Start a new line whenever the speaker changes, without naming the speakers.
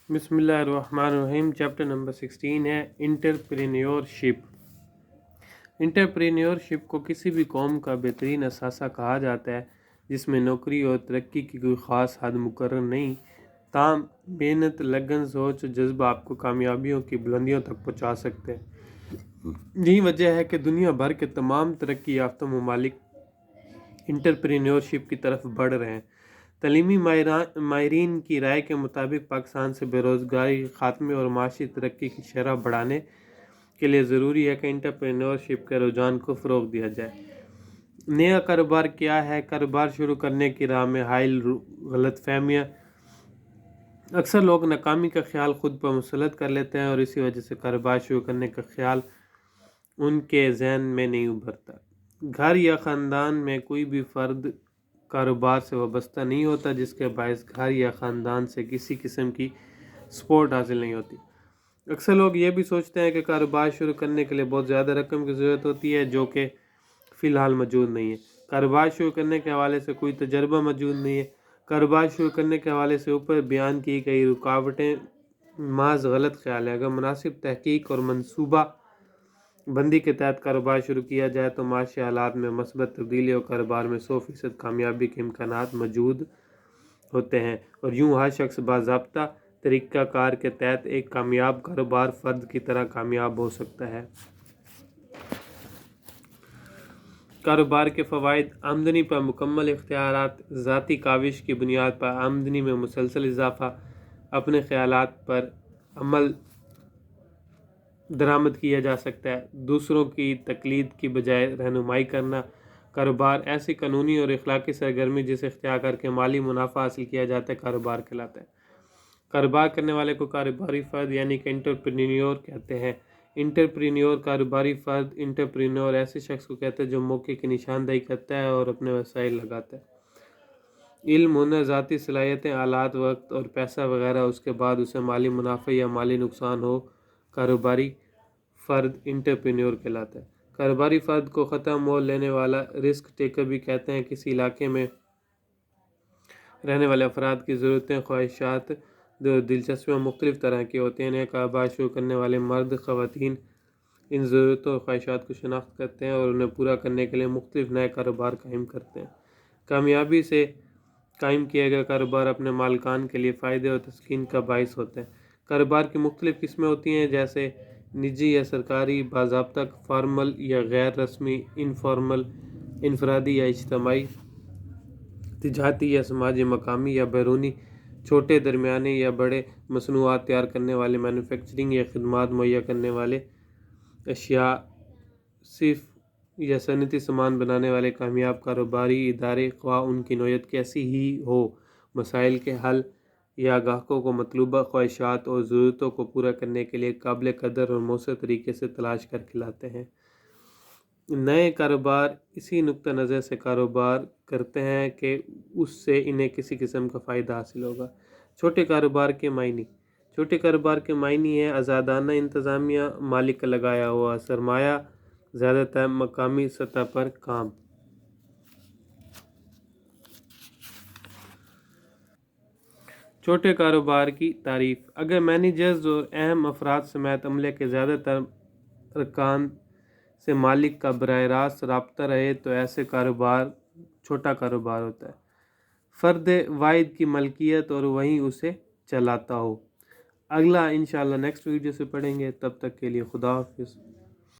بسم اللہ الرحمن الرحیم۔ چیپٹر نمبر 16 ہے انٹرپرینیورشپ۔ انٹرپرینیورشپ کو کسی بھی قوم کا بہترین اثاثہ کہا جاتا ہے جس میں نوکری اور ترقی کی کوئی خاص حد مقرر نہیں، تاہم محنت، لگن، سوچ اور جذبہ آپ کو کامیابیوں کی بلندیوں تک پہنچا سکتے ہیں۔ یہی وجہ ہے کہ دنیا بھر کے تمام ترقی یافتہ ممالک انٹرپرینیورشپ کی طرف بڑھ رہے ہیں۔ تعلیمی ماہرین کی رائے کے مطابق پاکستان سے بے روزگاری کے خاتمے اور معاشی ترقی کی شرح بڑھانے کے لیے ضروری ہے کہ انٹرپرینیورشپ کے رجحان کو فروغ دیا جائے۔ نیا کاروبار کیا ہے؟ کاروبار شروع کرنے کی راہ میں حائل غلط فہمیاں۔ اکثر لوگ ناکامی کا خیال خود پر مسلط کر لیتے ہیں اور اسی وجہ سے کاروبار شروع کرنے کا خیال ان کے ذہن میں نہیں ابھرتا۔ گھر یا خاندان میں کوئی بھی فرد کاروبار سے وابستہ نہیں ہوتا، جس کے باعث گھر یا خاندان سے کسی قسم کی سپورٹ حاصل نہیں ہوتی۔ اکثر لوگ یہ بھی سوچتے ہیں کہ کاروبار شروع کرنے کے لیے بہت زیادہ رقم کی ضرورت ہوتی ہے، جو کہ فی الحال موجود نہیں ہے۔ کاروبار شروع کرنے کے حوالے سے کوئی تجربہ موجود نہیں ہے۔ کاروبار شروع کرنے کے حوالے سے اوپر بیان کی گئی رکاوٹیں محض غلط خیال ہے۔ اگر مناسب تحقیق اور منصوبہ بندی کے تحت کاروبار شروع کیا جائے تو معاشی حالات میں مثبت تبدیلی اور کاروبار میں 100% کامیابی کے امکانات موجود ہوتے ہیں، اور یوں ہر شخص باضابطہ طریقہ کار کے تحت ایک کامیاب کاروبار فرد کی طرح کامیاب ہو سکتا ہے۔ کاروبار کے فوائد: آمدنی پر مکمل اختیارات، ذاتی کاوش کی بنیاد پر آمدنی میں مسلسل اضافہ، اپنے خیالات پر عمل درآمد کیا جا سکتا ہے، دوسروں کی تقلید کی بجائے رہنمائی کرنا۔ کاروبار ایسی قانونی اور اخلاقی سرگرمی جسے اختیار کر کے مالی منافع حاصل کیا جاتا ہے کاروبار کہلاتا ہے۔ کاروبار کرنے والے کو کاروباری فرد یعنی کہ انٹرپرینیور کہتے ہیں۔ انٹرپرینیور کاروباری فرد، انٹرپرینور ایسے شخص کو کہتے ہیں جو موقع کی نشاندہی کرتا ہے اور اپنے وسائل لگاتا ہے۔ علم، ہنر، ذاتی صلاحیتیں، آلات، وقت اور پیسہ وغیرہ، اس کے بعد اسے مالی منافع یا مالی نقصان ہو، کاروباری فرد انٹرپرینیور کہلاتا ہے۔ کاروباری فرد کو خطرہ مول لینے والا رسک ٹیکر بھی کہتے ہیں۔ کسی علاقے میں رہنے والے افراد کی ضرورتیں، خواہشات اور دلچسپیاں مختلف طرح کی ہوتی ہیں۔ نیا کاروبار شروع کرنے والے مرد، خواتین ان ضرورتوں اور خواہشات کو شناخت کرتے ہیں اور انہیں پورا کرنے کے لیے مختلف نئے کاروبار قائم کرتے ہیں۔ کامیابی سے قائم کیا گیا کاروبار اپنے مالکان کے لیے فائدے اور تسکین کا باعث ہوتا ہے۔ کاروبار کی مختلف قسمیں ہوتی ہیں، جیسے نجی یا سرکاری، باضابطہ، فارمل یا غیر رسمی، انفارمل، انفرادی یا اجتماعی، تجارتی یا سماجی، مقامی یا بیرونی، چھوٹے، درمیانے یا بڑے، مصنوعات تیار کرنے والے، مینوفیکچرنگ یا خدمات مہیا کرنے والے، اشیاء، صف یا صنعتی سامان بنانے والے۔ کامیاب کاروباری ادارے، خواہ ان کی نوعیت کیسی ہی ہو، مسائل کے حل یا گاہکوں کو مطلوبہ خواہشات اور ضرورتوں کو پورا کرنے کے لیے قابل قدر اور مؤثر طریقے سے تلاش کر کے لاتے ہیں۔ نئے کاروبار اسی نقطہ نظر سے کاروبار کرتے ہیں کہ اس سے انہیں کسی قسم کا فائدہ حاصل ہوگا۔ چھوٹے کاروبار کے معنی: چھوٹے کاروبار کے معنی ہے آزادانہ انتظامیہ، مالک کا لگایا ہوا سرمایہ، زیادہ تر مقامی سطح پر کام۔ چھوٹے کاروبار کی تعریف: اگر مینیجرز اور اہم افراد سمیت عملے کے زیادہ تر ارکان سے مالک کا براہ راست رابطہ رہے تو ایسے کاروبار چھوٹا کاروبار ہوتا ہے۔ فرد واحد کی ملکیت اور وہیں اسے چلاتا ہو۔ اگلا انشاءاللہ نیکسٹ ویڈیو سے پڑھیں گے، تب تک کے لیے خدا حافظ۔